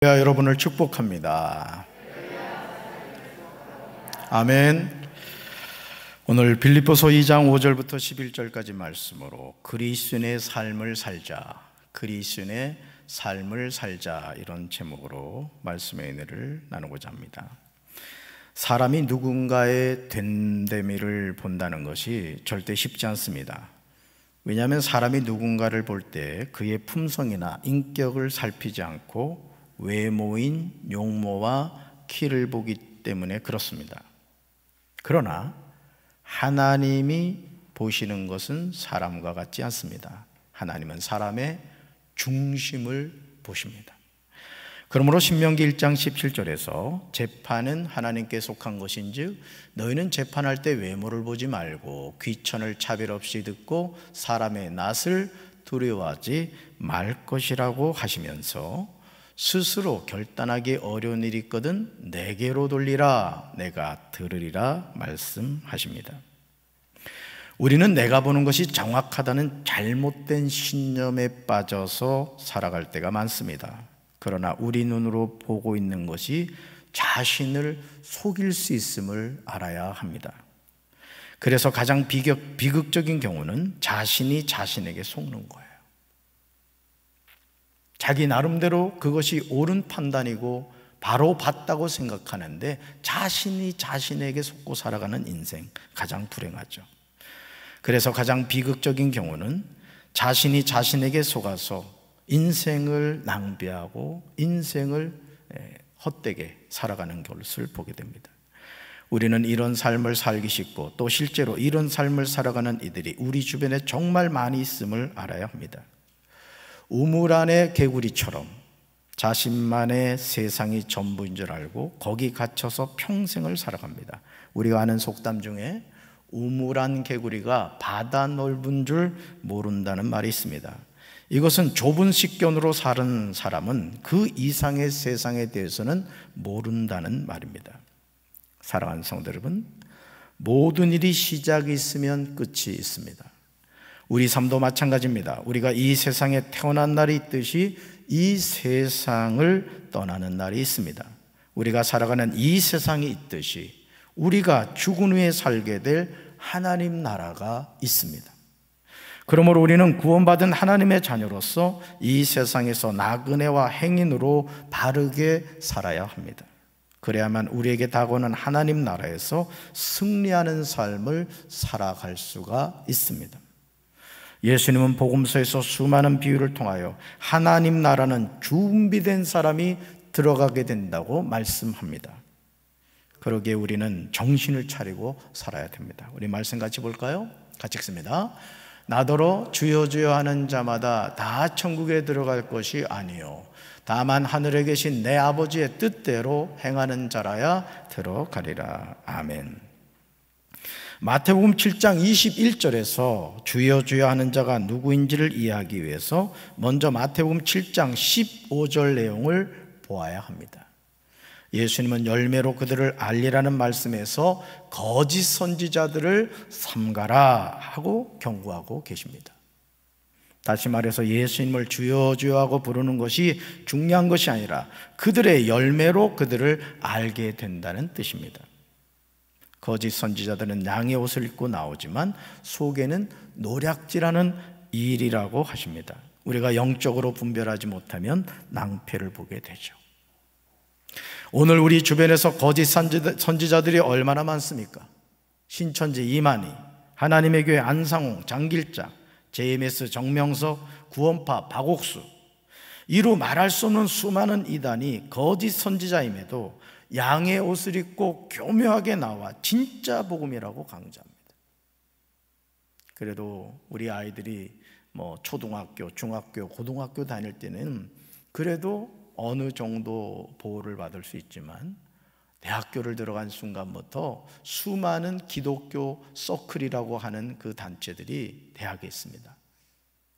여러분을 축복합니다. 아멘. 오늘 빌립보서 2장 5절부터 11절까지 말씀으로 그리스도인의 삶을 살자, 그리스도인의 삶을 살자, 이런 제목으로 말씀의 은혜를 나누고자 합니다. 사람이 누군가의 됨됨이를 본다는 것이 절대 쉽지 않습니다. 왜냐하면 사람이 누군가를 볼 때 그의 품성이나 인격을 살피지 않고 외모인 용모와 키를 보기 때문에 그렇습니다. 그러나 하나님이 보시는 것은 사람과 같지 않습니다. 하나님은 사람의 중심을 보십니다. 그러므로 신명기 1장 17절에서 재판은 하나님께 속한 것인즉 너희는 재판할 때 외모를 보지 말고 귀천을 차별 없이 듣고 사람의 낯을 두려워하지 말 것이라고 하시면서 스스로 결단하기 어려운 일이 있거든 내게로 돌리라, 내가 들으리라 말씀하십니다. 우리는 내가 보는 것이 정확하다는 잘못된 신념에 빠져서 살아갈 때가 많습니다. 그러나 우리 눈으로 보고 있는 것이 자신을 속일 수 있음을 알아야 합니다. 그래서 가장 비극적인 경우는 자신이 자신에게 속는 거예요. 자기 나름대로 그것이 옳은 판단이고 바로 봤다고 생각하는데 자신이 자신에게 속고 살아가는 인생, 가장 불행하죠. 그래서 가장 비극적인 경우는 자신이 자신에게 속아서 인생을 낭비하고 인생을 헛되게 살아가는 것을 보게 됩니다. 우리는 이런 삶을 살기 쉽고 또 실제로 이런 삶을 살아가는 이들이 우리 주변에 정말 많이 있음을 알아야 합니다. 우물 안의 개구리처럼 자신만의 세상이 전부인 줄 알고 거기 갇혀서 평생을 살아갑니다. 우리가 아는 속담 중에 우물 안 개구리가 바다 넓은 줄 모른다는 말이 있습니다. 이것은 좁은 식견으로 사는 사람은 그 이상의 세상에 대해서는 모른다는 말입니다. 사랑하는 성도 여러분, 모든 일이 시작이 있으면 끝이 있습니다. 우리 삶도 마찬가지입니다. 우리가 이 세상에 태어난 날이 있듯이 이 세상을 떠나는 날이 있습니다. 우리가 살아가는 이 세상이 있듯이 우리가 죽은 후에 살게 될 하나님 나라가 있습니다. 그러므로 우리는 구원받은 하나님의 자녀로서 이 세상에서 나그네와 행인으로 바르게 살아야 합니다. 그래야만 우리에게 다가오는 하나님 나라에서 승리하는 삶을 살아갈 수가 있습니다. 예수님은 복음서에서 수많은 비유를 통하여 하나님 나라는 준비된 사람이 들어가게 된다고 말씀합니다. 그러기에 우리는 정신을 차리고 살아야 됩니다. 우리 말씀 같이 볼까요? 같이 읽습니다. 나더러 주여 주여 하는 자마다 다 천국에 들어갈 것이 아니요 다만 하늘에 계신 내 아버지의 뜻대로 행하는 자라야 들어가리라. 아멘. 마태복음 7장 21절에서 주여 주여 하는 자가 누구인지를 이해하기 위해서 먼저 마태복음 7장 15절 내용을 보아야 합니다. 예수님은 열매로 그들을 알리라는 말씀에서 거짓 선지자들을 삼가라 하고 경고하고 계십니다. 다시 말해서 예수님을 주여 주여 하고 부르는 것이 중요한 것이 아니라 그들의 열매로 그들을 알게 된다는 뜻입니다. 거짓 선지자들은 양의 옷을 입고 나오지만 속에는 노략질하는 일이라고 하십니다. 우리가 영적으로 분별하지 못하면 낭패를 보게 되죠. 오늘 우리 주변에서 거짓 선지자들이 얼마나 많습니까? 신천지 이만희, 하나님의 교회 안상홍, 장길자, JMS 정명석, 구원파 박옥수, 이루 말할 수 없는 수많은 이단이 거짓 선지자임에도 양의 옷을 입고 교묘하게 나와 진짜 복음이라고 강조합니다. 그래도 우리 아이들이 초등학교, 중학교, 고등학교 다닐 때는 그래도 어느 정도 보호를 받을 수 있지만 대학교를 들어간 순간부터 수많은 기독교 서클이라고 하는 그 단체들이 대학에 있습니다.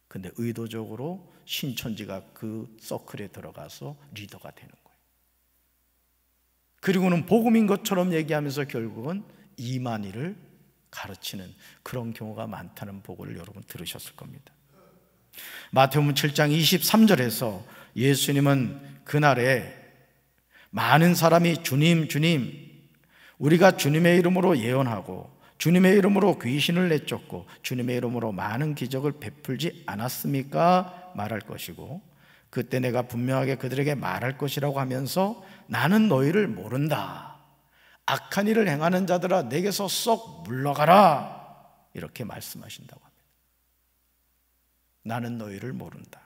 근데 의도적으로 신천지가 그 서클에 들어가서 리더가 되는 거예요. 그리고는 복음인 것처럼 얘기하면서 결국은 이만희를 가르치는 그런 경우가 많다는 보고를 여러분 들으셨을 겁니다. 마태복음 7장 23절에서 예수님은 그날에 많은 사람이 주님, 주님, 우리가 주님의 이름으로 예언하고 주님의 이름으로 귀신을 내쫓고 주님의 이름으로 많은 기적을 베풀지 않았습니까? 말할 것이고, 그때 내가 분명하게 그들에게 말할 것이라고 하면서 나는 너희를 모른다, 악한 일을 행하는 자들아 내게서 썩 물러가라, 이렇게 말씀하신다고 합니다. 나는 너희를 모른다,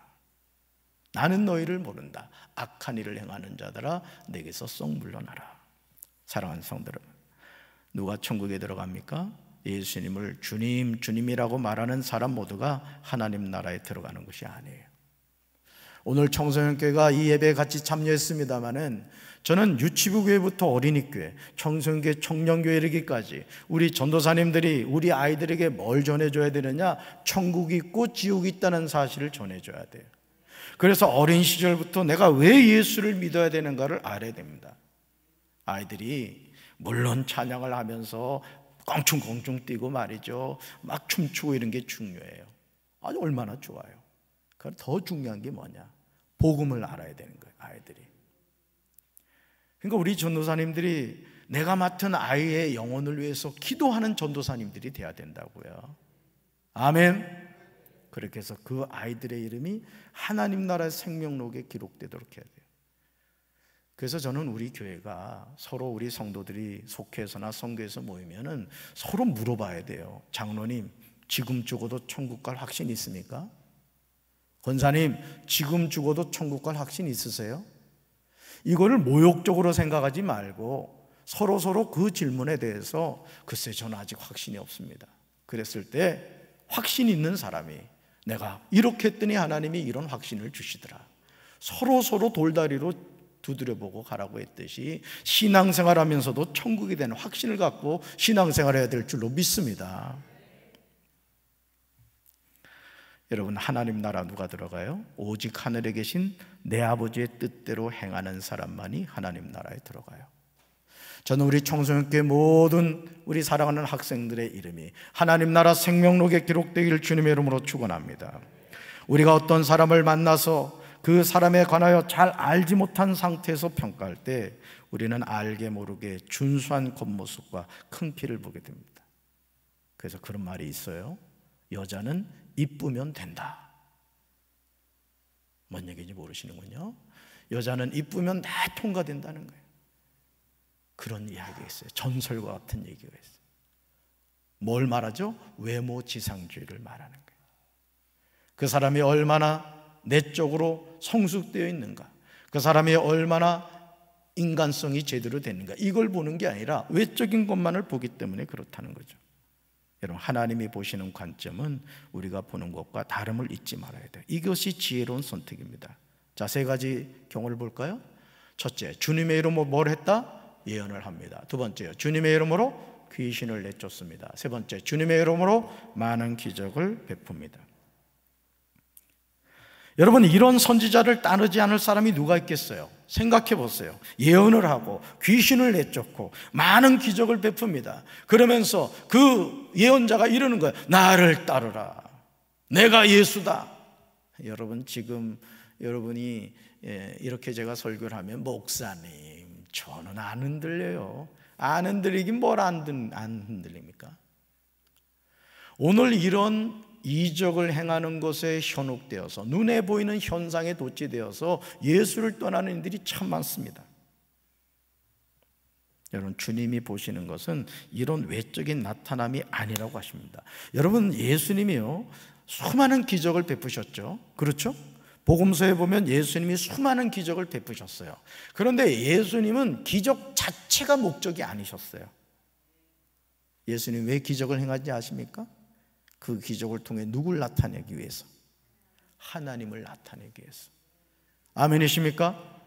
나는 너희를 모른다, 악한 일을 행하는 자들아 내게서 썩 물러나라. 사랑하는 성도 여러분, 누가 천국에 들어갑니까? 예수님을 주님, 주님이라고 말하는 사람 모두가 하나님 나라에 들어가는 것이 아니에요. 오늘 청소년교회가 이 예배에 같이 참여했습니다마는 저는 유치부 교회부터 어린이교회, 청소년교회, 청년교회 이르기까지 우리 전도사님들이 우리 아이들에게 뭘 전해줘야 되느냐? 천국이 있고 지옥이 있다는 사실을 전해줘야 돼요. 그래서 어린 시절부터 내가 왜 예수를 믿어야 되는가를 알아야 됩니다. 아이들이 물론 찬양을 하면서 껑충껑충 뛰고 말이죠, 막 춤추고 이런 게 중요해요. 아주 얼마나 좋아요. 그럼 더 중요한 게 뭐냐? 복음을 알아야 되는 거예요, 아이들이. 그러니까 우리 전도사님들이 내가 맡은 아이의 영혼을 위해서 기도하는 전도사님들이 돼야 된다고요. 아멘. 그렇게 해서 그 아이들의 이름이 하나님 나라의 생명록에 기록되도록 해야 돼요. 그래서 저는 우리 교회가 서로 우리 성도들이 속회에서나 선교에서 모이면은 서로 물어봐야 돼요. 장로님, 지금 죽어도 천국 갈 확신 있습니까? 권사님, 지금 죽어도 천국 갈 확신 있으세요? 이거를 모욕적으로 생각하지 말고 서로 그 질문에 대해서 글쎄 저는 아직 확신이 없습니다. 그랬을 때 확신 있는 사람이 내가 이렇게 했더니 하나님이 이런 확신을 주시더라, 서로 돌다리로 두드려보고 가라고 했듯이 신앙생활하면서도 천국에 대한 확신을 갖고 신앙생활해야 될 줄로 믿습니다. 여러분, 하나님 나라 누가 들어가요? 오직 하늘에 계신 내 아버지의 뜻대로 행하는 사람만이 하나님 나라에 들어가요. 저는 우리 청소년교회 모든 우리 사랑하는 학생들의 이름이 하나님 나라 생명록에 기록되기를 주님의 이름으로 축원합니다. 우리가 어떤 사람을 만나서 그 사람에 관하여 잘 알지 못한 상태에서 평가할 때 우리는 알게 모르게 준수한 겉모습과 큰 키를 보게 됩니다. 그래서 그런 말이 있어요. 여자는 이쁘면 된다. 뭔 얘기인지 모르시는군요. 여자는 이쁘면 다 통과된다는 거예요. 그런 이야기가 있어요. 전설과 같은 얘기가 있어요. 뭘 말하죠? 외모 지상주의를 말하는 거예요. 그 사람이 얼마나 내적으로 성숙되어 있는가, 그 사람이 얼마나 인간성이 제대로 되는가, 이걸 보는 게 아니라 외적인 것만을 보기 때문에 그렇다는 거죠. 여러분, 하나님이 보시는 관점은 우리가 보는 것과 다름을 잊지 말아야 돼요. 이것이 지혜로운 선택입니다. 자, 세 가지 경우를 볼까요? 첫째, 주님의 이름으로 뭘 했다? 예언을 합니다. 두 번째요, 주님의 이름으로 귀신을 내쫓습니다. 세 번째, 주님의 이름으로 많은 기적을 베풉니다. 여러분, 이런 선지자를 따르지 않을 사람이 누가 있겠어요? 생각해 보세요. 예언을 하고 귀신을 내쫓고 많은 기적을 베풉니다. 그러면서 그 예언자가 이러는 거예요. 나를 따르라, 내가 예수다. 여러분, 지금 여러분이 이렇게 제가 설교를 하면 목사님, 저는 안 흔들려요. 안 흔들리긴 뭘 안 흔들립니까? 오늘 이런 이적을 행하는 것에 현혹되어서 눈에 보이는 현상에 도취되어서 예수를 떠나는 이들이 참 많습니다. 여러분, 주님이 보시는 것은 이런 외적인 나타남이 아니라고 하십니다. 여러분, 예수님이요 수많은 기적을 베푸셨죠. 그렇죠? 복음서에 보면 예수님이 수많은 기적을 베푸셨어요. 그런데 예수님은 기적 자체가 목적이 아니셨어요. 예수님 왜 기적을 행하지 아십니까? 그 기적을 통해 누굴 나타내기 위해서? 하나님을 나타내기 위해서. 아멘이십니까?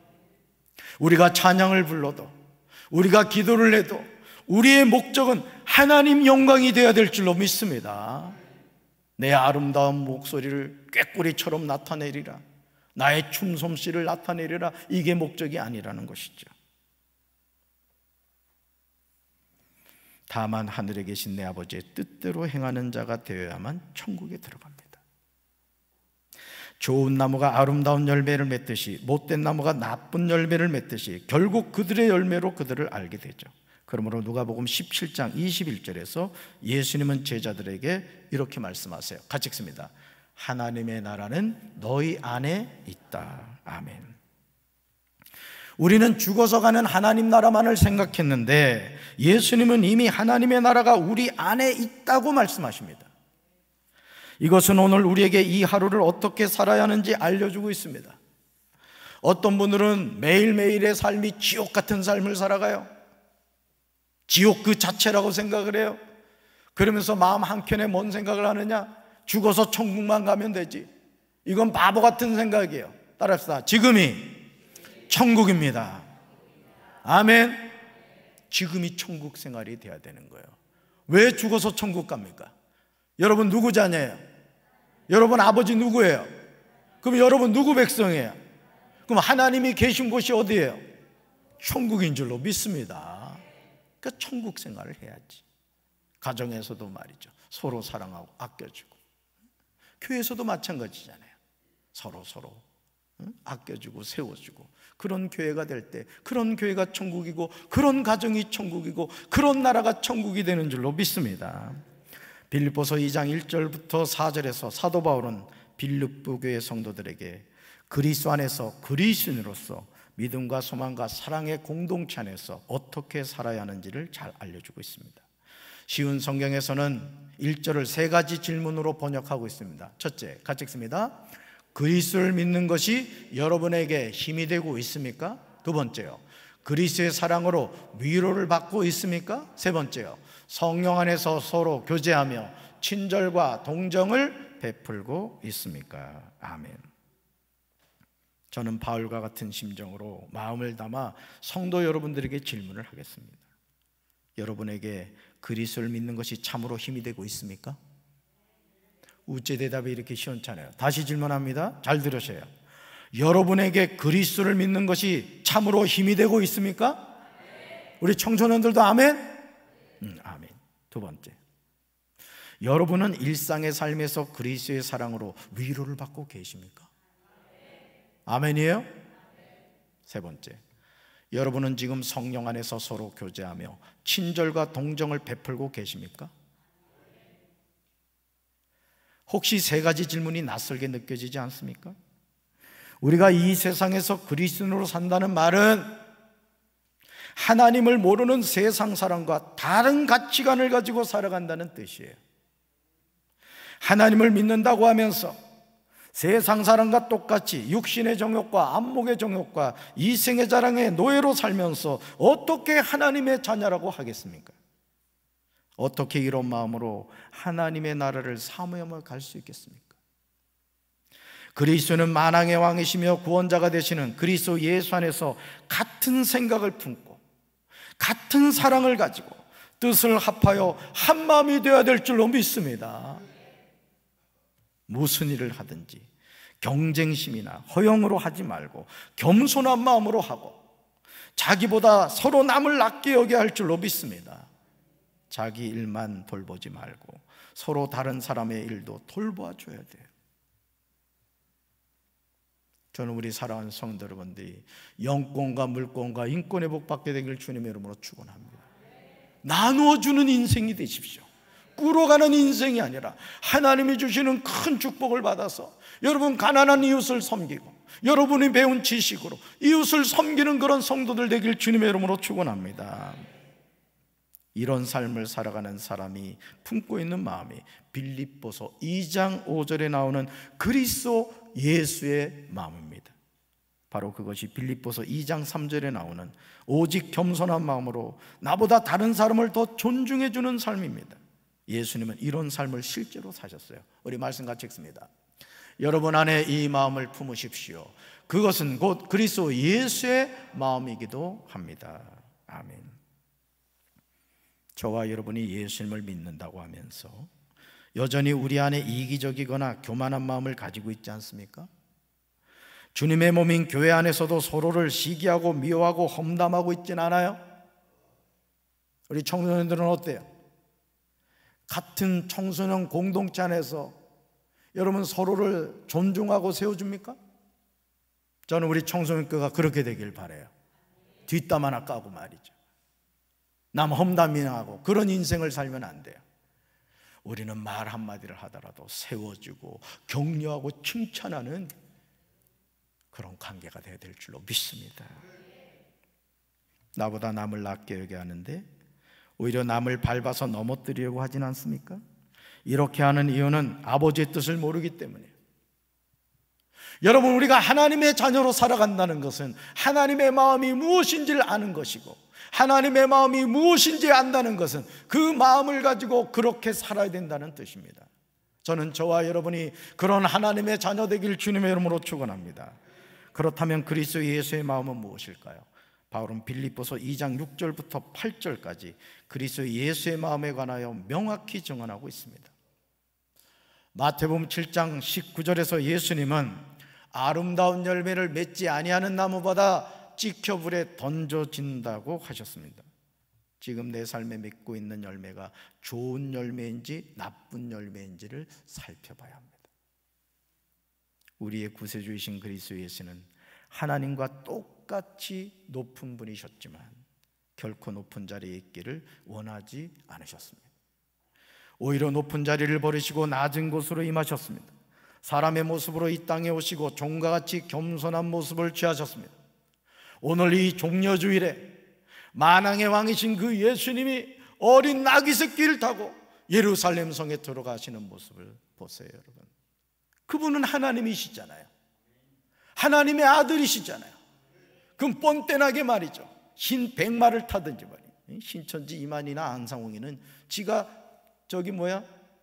우리가 찬양을 불러도, 우리가 기도를 해도 우리의 목적은 하나님 영광이 되어야 될 줄로 믿습니다. 내 아름다운 목소리를 꾀꼬리처럼 나타내리라, 나의 춤솜씨를 나타내리라, 이게 목적이 아니라는 것이죠. 다만 하늘에 계신 내 아버지의 뜻대로 행하는 자가 되어야만 천국에 들어갑니다. 좋은 나무가 아름다운 열매를 맺듯이 못된 나무가 나쁜 열매를 맺듯이 결국 그들의 열매로 그들을 알게 되죠. 그러므로 누가복음 17장 21절에서 예수님은 제자들에게 이렇게 말씀하세요. 같이 읽습니다. 하나님의 나라는 너희 안에 있다. 아멘. 우리는 죽어서 가는 하나님 나라만을 생각했는데 예수님은 이미 하나님의 나라가 우리 안에 있다고 말씀하십니다. 이것은 오늘 우리에게 이 하루를 어떻게 살아야 하는지 알려주고 있습니다. 어떤 분들은 매일매일의 삶이 지옥 같은 삶을 살아가요. 지옥 그 자체라고 생각을 해요. 그러면서 마음 한켠에 뭔 생각을 하느냐? 죽어서 천국만 가면 되지. 이건 바보 같은 생각이에요. 따라합시다. 지금이 천국입니다. 아멘. 지금이 천국 생활이 돼야 되는 거예요. 왜 죽어서 천국 갑니까? 여러분 누구 자녀예요? 여러분 아버지 누구예요? 그럼 여러분 누구 백성이에요? 그럼 하나님이 계신 곳이 어디예요? 천국인 줄로 믿습니다. 그러니까 천국 생활을 해야지. 가정에서도 말이죠. 서로 사랑하고 아껴주고. 교회에서도 마찬가지잖아요. 서로 아껴주고 세워주고. 그런 교회가 될 때 그런 교회가 천국이고 그런 가정이 천국이고 그런 나라가 천국이 되는 줄로 믿습니다. 빌립보서 2장 1절부터 4절에서 사도 바울은 빌립보 교회 성도들에게 그리스도 안에서 그리스도인으로서 믿음과 소망과 사랑의 공동체 안에서 어떻게 살아야 하는지를 잘 알려주고 있습니다. 쉬운 성경에서는 1절을 세 가지 질문으로 번역하고 있습니다. 첫째, 같이 읽습니다. 그리스도를 믿는 것이 여러분에게 힘이 되고 있습니까? 두 번째요, 그리스도의 사랑으로 위로를 받고 있습니까? 세 번째요, 성령 안에서 서로 교제하며 친절과 동정을 베풀고 있습니까? 아멘. 저는 바울과 같은 심정으로 마음을 담아 성도 여러분들에게 질문을 하겠습니다. 여러분에게 그리스도를 믿는 것이 참으로 힘이 되고 있습니까? 우째 대답이 이렇게 시원찮아요. 다시 질문합니다. 잘 들으세요. 여러분에게 그리스도를 믿는 것이 참으로 힘이 되고 있습니까? 우리 청소년들도 아멘? 아멘. 두 번째, 여러분은 일상의 삶에서 그리스도의 사랑으로 위로를 받고 계십니까? 아멘이에요? 세 번째, 여러분은 지금 성령 안에서 서로 교제하며 친절과 동정을 베풀고 계십니까? 혹시 세 가지 질문이 낯설게 느껴지지 않습니까? 우리가 이 세상에서 그리스도인으로 산다는 말은 하나님을 모르는 세상 사람과 다른 가치관을 가지고 살아간다는 뜻이에요. 하나님을 믿는다고 하면서 세상 사람과 똑같이 육신의 정욕과 안목의 정욕과 이생의 자랑의 노예로 살면서 어떻게 하나님의 자녀라고 하겠습니까? 어떻게 이런 마음으로 하나님의 나라를 사모하며 갈 수 있겠습니까? 그리스도는 만왕의 왕이시며 구원자가 되시는 그리스도 예수 안에서 같은 생각을 품고 같은 사랑을 가지고 뜻을 합하여 한 마음이 되어야 될 줄로 믿습니다. 무슨 일을 하든지 경쟁심이나 허영으로 하지 말고 겸손한 마음으로 하고 자기보다 서로 남을 낮게 여겨야 할 줄로 믿습니다. 자기 일만 돌보지 말고 서로 다른 사람의 일도 돌보아 줘야 돼요. 저는 우리 사랑하는 성도 여러분들이 영권과 물권과 인권의 복 받게 되길 주님의 이름으로 축원합니다. 나누어주는 인생이 되십시오. 꿇어가는 인생이 아니라 하나님이 주시는 큰 축복을 받아서 여러분 가난한 이웃을 섬기고 여러분이 배운 지식으로 이웃을 섬기는 그런 성도들 되길 주님의 이름으로 축원합니다. 이런 삶을 살아가는 사람이 품고 있는 마음이 빌립보서 2장 5절에 나오는 그리스도 예수의 마음입니다. 바로 그것이 빌립보서 2장 3절에 나오는 오직 겸손한 마음으로 나보다 다른 사람을 더 존중해 주는 삶입니다. 예수님은 이런 삶을 실제로 사셨어요. 우리 말씀 같이 읽습니다. 여러분 안에 이 마음을 품으십시오. 그것은 곧 그리스도 예수의 마음이기도 합니다. 아멘. 저와 여러분이 예수님을 믿는다고 하면서 여전히 우리 안에 이기적이거나 교만한 마음을 가지고 있지 않습니까? 주님의 몸인 교회 안에서도 서로를 시기하고 미워하고 험담하고 있진 않아요? 우리 청소년들은 어때요? 같은 청소년 공동체 안에서 여러분 서로를 존중하고 세워줍니까? 저는 우리 청소년교가 그렇게 되길 바라요. 뒷담 하나 까고 말이죠. 남 험담이나 그런 인생을 살면 안 돼요. 우리는 말 한마디를 하더라도 세워주고 격려하고 칭찬하는 그런 관계가 되어야 될 줄로 믿습니다. 나보다 남을 낮게 여겨하는데 오히려 남을 밟아서 넘어뜨리려고 하진 않습니까? 이렇게 하는 이유는 아버지의 뜻을 모르기 때문이에요. 여러분, 우리가 하나님의 자녀로 살아간다는 것은 하나님의 마음이 무엇인지를 아는 것이고, 하나님의 마음이 무엇인지 안다는 것은 그 마음을 가지고 그렇게 살아야 된다는 뜻입니다. 저는 저와 여러분이 그런 하나님의 자녀 되길 주님의 이름으로 축원합니다. 그렇다면 그리스도 예수의 마음은 무엇일까요? 바울은 빌립보서 2장 6절부터 8절까지 그리스도 예수의 마음에 관하여 명확히 증언하고 있습니다. 마태복음 7장 19절에서 예수님은 아름다운 열매를 맺지 아니하는 나무보다 찍혀 불에 던져진다고 하셨습니다. 지금 내 삶에 맺고 있는 열매가 좋은 열매인지 나쁜 열매인지를 살펴봐야 합니다. 우리의 구세주이신 그리스도 예수는 하나님과 똑같이 높은 분이셨지만 결코 높은 자리에 있기를 원하지 않으셨습니다. 오히려 높은 자리를 버리시고 낮은 곳으로 임하셨습니다. 사람의 모습으로 이 땅에 오시고 종과 같이 겸손한 모습을 취하셨습니다. 오늘 이 종려주일에 만왕의 왕이신 그 예수님이 어린 나귀 새끼를 타고 예루살렘 성에 들어가시는 모습을 보세요, 여러분. 그분은 하나님이시잖아요. 하나님의 아들이시잖아요. 그럼 뻔뻔하게 말이죠. 흰 백마를 타든지 말이에요. 신천지 이만희나 안상홍이는 지가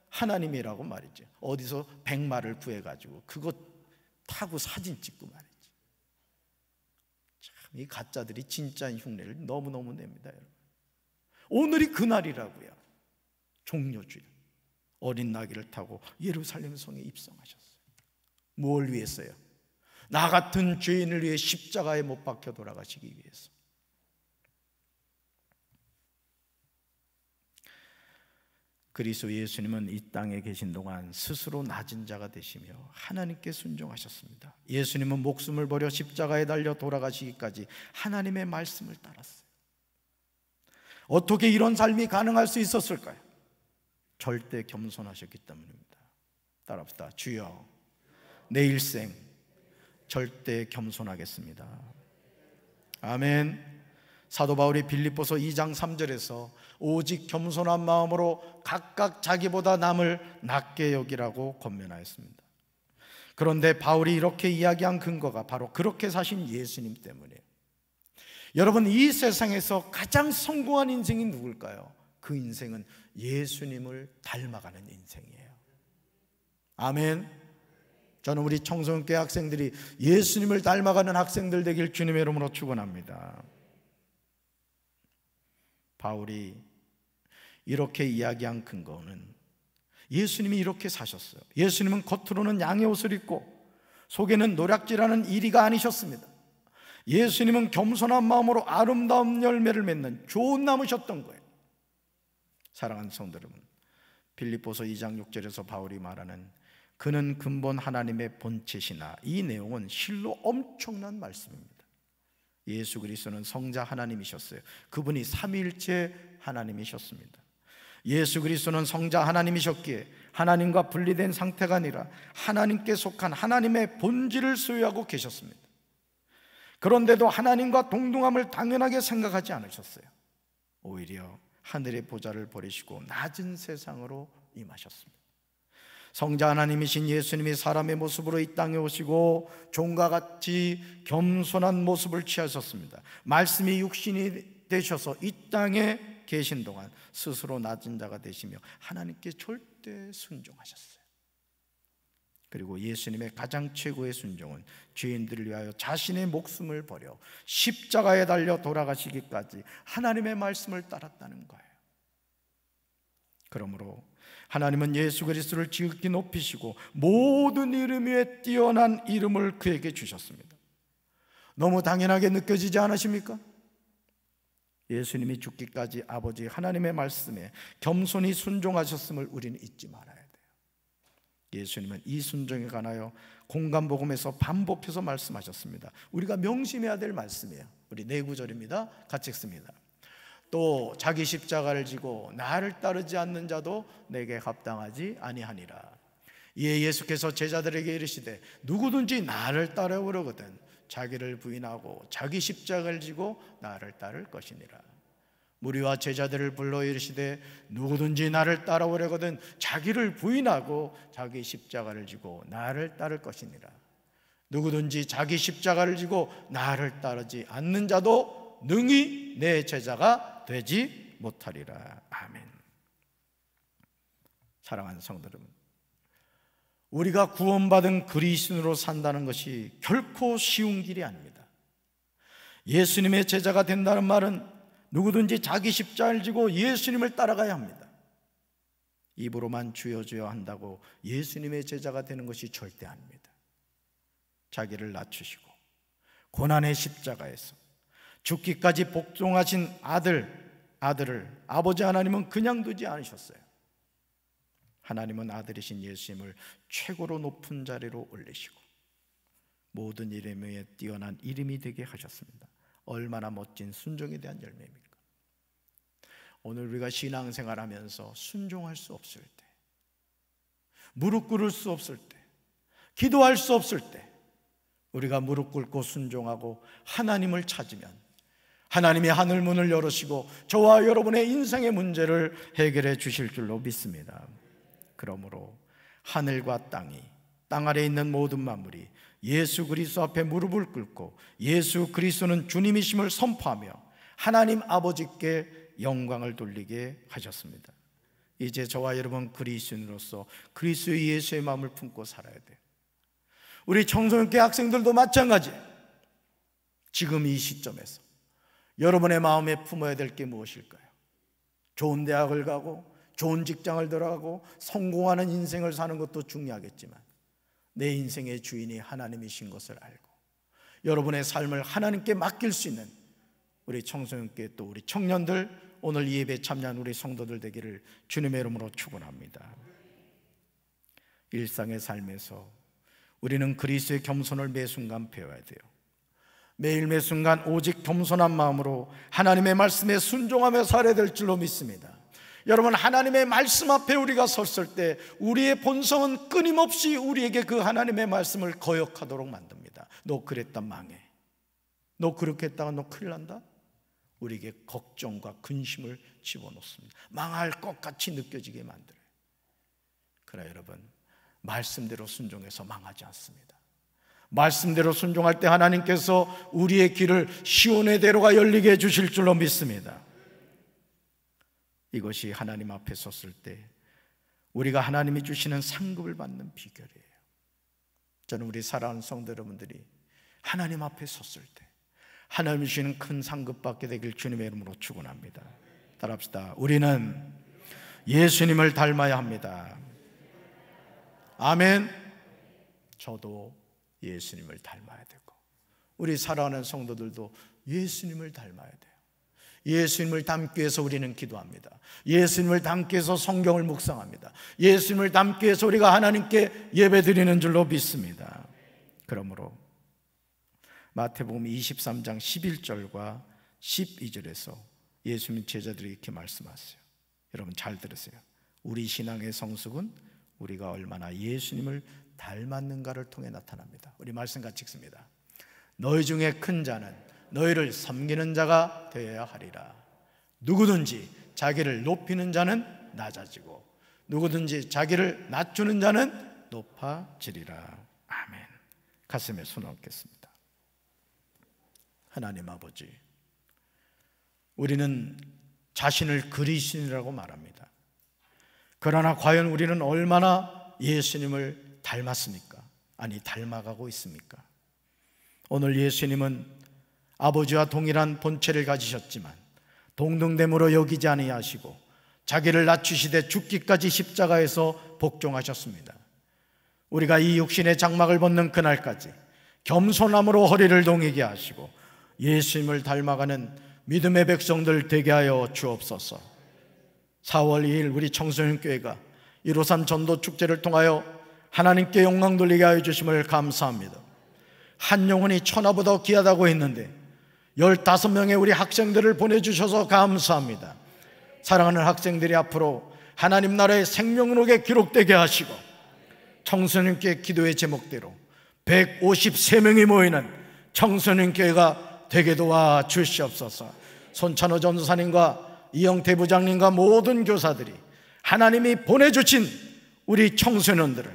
하나님이라고 말이죠. 어디서 백마를 구해가지고 그거 타고 사진 찍고 말이죠. 참, 이 가짜들이 진짜 흉내를 너무너무 냅니다, 여러분. 오늘이 그날이라고요. 종려주일, 어린 나귀를 타고 예루살렘 성에 입성하셨어요. 뭘 위해서요? 나 같은 죄인을 위해 십자가에 못 박혀 돌아가시기 위해서. 그리스도 예수님은 이 땅에 계신 동안 스스로 낮은 자가 되시며 하나님께 순종하셨습니다. 예수님은 목숨을 버려 십자가에 달려 돌아가시기까지 하나님의 말씀을 따랐어요. 어떻게 이런 삶이 가능할 수 있었을까요? 절대 겸손하셨기 때문입니다. 따라합시다. 주여, 내 일생 절대 겸손하겠습니다. 아멘. 사도 바울이 빌립보서 2장 3절에서 오직 겸손한 마음으로 각각 자기보다 남을 낮게 여기라고 권면하였습니다. 그런데 바울이 이렇게 이야기한 근거가 바로 그렇게 사신 예수님 때문이에요. 여러분, 이 세상에서 가장 성공한 인생이 누굴까요? 그 인생은 예수님을 닮아가는 인생이에요. 아멘. 저는 우리 청소년교회 학생들이 예수님을 닮아가는 학생들 되길 주님의 이름으로 축원합니다. 바울이 이렇게 이야기한 근거는 예수님이 이렇게 사셨어요. 예수님은 겉으로는 양의 옷을 입고 속에는 노략질하는 이리가 아니셨습니다. 예수님은 겸손한 마음으로 아름다운 열매를 맺는 좋은 나무셨던 거예요. 사랑하는 성도 여러분, 빌립보서 2장 6절에서 바울이 말하는 그는 근본 하나님의 본체시나, 이 내용은 실로 엄청난 말씀입니다. 예수 그리스도는 성자 하나님이셨어요. 그분이 삼위일체 하나님이셨습니다. 예수 그리스도는 성자 하나님이셨기에 하나님과 분리된 상태가 아니라 하나님께 속한 하나님의 본질을 소유하고 계셨습니다. 그런데도 하나님과 동등함을 당연하게 생각하지 않으셨어요. 오히려 하늘의 보좌를 버리시고 낮은 세상으로 임하셨습니다. 성자 하나님이신 예수님이 사람의 모습으로 이 땅에 오시고 종과 같이 겸손한 모습을 취하셨습니다. 말씀이 육신이 되셔서 이 땅에 계신 동안 스스로 낮은 자가 되시며 하나님께 절대 순종하셨어요. 그리고 예수님의 가장 최고의 순종은 죄인들을 위하여 자신의 목숨을 버려 십자가에 달려 돌아가시기까지 하나님의 말씀을 따랐다는 거예요. 그러므로 하나님은 예수 그리스도를 지극히 높이시고 모든 이름 위에 뛰어난 이름을 그에게 주셨습니다. 너무 당연하게 느껴지지 않으십니까? 예수님이 죽기까지 아버지 하나님의 말씀에 겸손히 순종하셨음을 우리는 잊지 말아야 돼요. 예수님은 이 순종에 관하여 공간복음에서 반복해서 말씀하셨습니다. 우리가 명심해야 될 말씀이에요. 우리 네 구절입니다. 같이 읽습니다. 또 자기 십자가를 지고 나를 따르지 않는 자도 내게 합당하지 아니하니라. 이에 예수께서 제자들에게 이르시되 누구든지 나를 따라오려거든 자기를 부인하고 자기 십자가를 지고 나를 따를 것이니라. 무리와 제자들을 불러 이르시되 누구든지 나를 따라오려거든 자기를 부인하고 자기 십자가를 지고 나를 따를 것이니라. 누구든지 자기 십자가를 지고 나를 따르지 않는 자도 능히 내 제자가 되지 못하리라. 아멘. 사랑하는 성도 여러분, 우리가 구원받은 그리스도인으로 산다는 것이 결코 쉬운 길이 아닙니다. 예수님의 제자가 된다는 말은 누구든지 자기 십자가를 지고 예수님을 따라가야 합니다. 입으로만 주여 주여 한다고 예수님의 제자가 되는 것이 절대 아닙니다. 자기를 낮추시고 고난의 십자가에서 죽기까지 복종하신 아들을 아버지 하나님은 그냥 두지 않으셨어요. 하나님은 아들이신 예수님을 최고로 높은 자리로 올리시고 모든 이름 위에 뛰어난 이름이 되게 하셨습니다. 얼마나 멋진 순종에 대한 열매입니까? 오늘 우리가 신앙생활하면서 순종할 수 없을 때, 무릎 꿇을 수 없을 때, 기도할 수 없을 때 우리가 무릎 꿇고 순종하고 하나님을 찾으면 하나님이 하늘문을 열으시고 저와 여러분의 인생의 문제를 해결해 주실 줄로 믿습니다. 그러므로 하늘과 땅이, 땅 아래에 있는 모든 만물이 예수 그리스도 앞에 무릎을 꿇고 예수 그리스도는 주님이심을 선포하며 하나님 아버지께 영광을 돌리게 하셨습니다. 이제 저와 여러분 그리스도인으로서 그리스도 예수의 마음을 품고 살아야 돼요. 우리 청소년교 학생들도 마찬가지예요. 지금 이 시점에서 여러분의 마음에 품어야 될 게 무엇일까요? 좋은 대학을 가고 좋은 직장을 들어가고 성공하는 인생을 사는 것도 중요하겠지만 내 인생의 주인이 하나님이신 것을 알고 여러분의 삶을 하나님께 맡길 수 있는 우리 청소년께 또 우리 청년들, 오늘 이 예배에 참여한 우리 성도들 되기를 주님의 이름으로 축원합니다. 일상의 삶에서 우리는 그리스도의 겸손을 매 순간 배워야 돼요. 매일 매 순간 오직 겸손한 마음으로 하나님의 말씀에 순종하며 살아야 될 줄로 믿습니다. 여러분, 하나님의 말씀 앞에 우리가 섰을 때 우리의 본성은 끊임없이 우리에게 그 하나님의 말씀을 거역하도록 만듭니다. 너 그랬다 망해, 너 그렇게 했다가 너 큰일 난다. 우리에게 걱정과 근심을 집어넣습니다. 망할 것 같이 느껴지게 만들어요. 그러나 여러분, 말씀대로 순종해서 망하지 않습니다. 말씀대로 순종할 때 하나님께서 우리의 길을 시온의 대로가 열리게 해주실 줄로 믿습니다. 이것이 하나님 앞에 섰을 때 우리가 하나님이 주시는 상급을 받는 비결이에요. 저는 우리 사랑하는 성도 여러분들이 하나님 앞에 섰을 때 하나님이 주시는 큰 상급 받게 되길 주님의 이름으로 축원합니다. 따라합시다. 우리는 예수님을 닮아야 합니다. 아멘. 저도 예수님을 닮아야 되고 우리 사랑하는 성도들도 예수님을 닮아야 돼요. 예수님을 닮기 위해서 우리는 기도합니다. 예수님을 닮기 위해서 성경을 묵상합니다. 예수님을 닮기 위해서 우리가 하나님께 예배드리는 줄로 믿습니다. 그러므로 마태복음 23장 11절과 12절에서 예수님 제자들이 이렇게 말씀하세요. 여러분 잘 들으세요. 우리 신앙의 성숙은 우리가 얼마나 예수님을 닮았는가를 통해 나타납니다. 우리 말씀 같이 읽습니다. 너희 중에 큰 자는 너희를 섬기는 자가 되어야 하리라. 누구든지 자기를 높이는 자는 낮아지고 누구든지 자기를 낮추는 자는 높아지리라. 아멘. 가슴에 손 얹겠습니다. 하나님 아버지, 우리는 자신을 그리스도인이라고 말합니다. 그러나 과연 우리는 얼마나 예수님을 닮았습니까? 아니, 닮아가고 있습니까? 오늘 예수님은 아버지와 동일한 본체를 가지셨지만 동등됨으로 여기지 아니하시고 자기를 낮추시되 죽기까지 십자가에서 복종하셨습니다. 우리가 이 육신의 장막을 벗는 그날까지 겸손함으로 허리를 동이게 하시고 예수님을 닮아가는 믿음의 백성들 되게 하여 주옵소서. 4월 2일 우리 청소년교회가 153 전도 축제를 통하여 하나님께 영광 돌리게 하여 주심을 감사합니다. 한 영혼이 천하보다 귀하다고 했는데 15명의 우리 학생들을 보내주셔서 감사합니다. 사랑하는 학생들이 앞으로 하나님 나라의 생명록에 기록되게 하시고 청소년교회 기도의 제목대로 153명이 모이는 청소년교회가 되게 도와 주시옵소서. 손찬호 전도사님과 이영태 부장님과 모든 교사들이 하나님이 보내주신 우리 청소년들을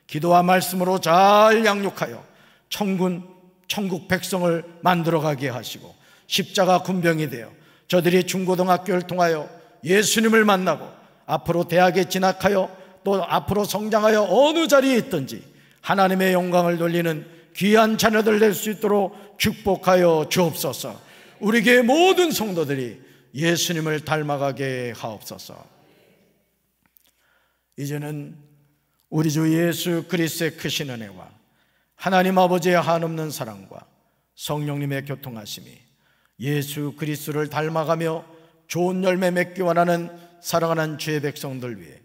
기도와 말씀으로 잘 양육하여 천국 백성을 만들어가게 하시고 십자가 군병이 되어 저들이 중고등학교를 통하여 예수님을 만나고 앞으로 대학에 진학하여 또 앞으로 성장하여 어느 자리에 있든지 하나님의 영광을 돌리는 귀한 자녀들 될 수 있도록 축복하여 주옵소서. 우리 교회 모든 성도들이 예수님을 닮아가게 하옵소서. 이제는 우리 주 예수 그리스도의 크신 은혜와 하나님 아버지의 한없는 사랑과 성령님의 교통하심이 예수 그리스도를 닮아가며 좋은 열매 맺기 원하는 사랑하는 주의 백성들 위해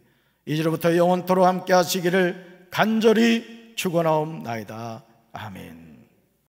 이제로부터 영원토록 함께 하시기를 간절히 축원하옵나이다. 아멘.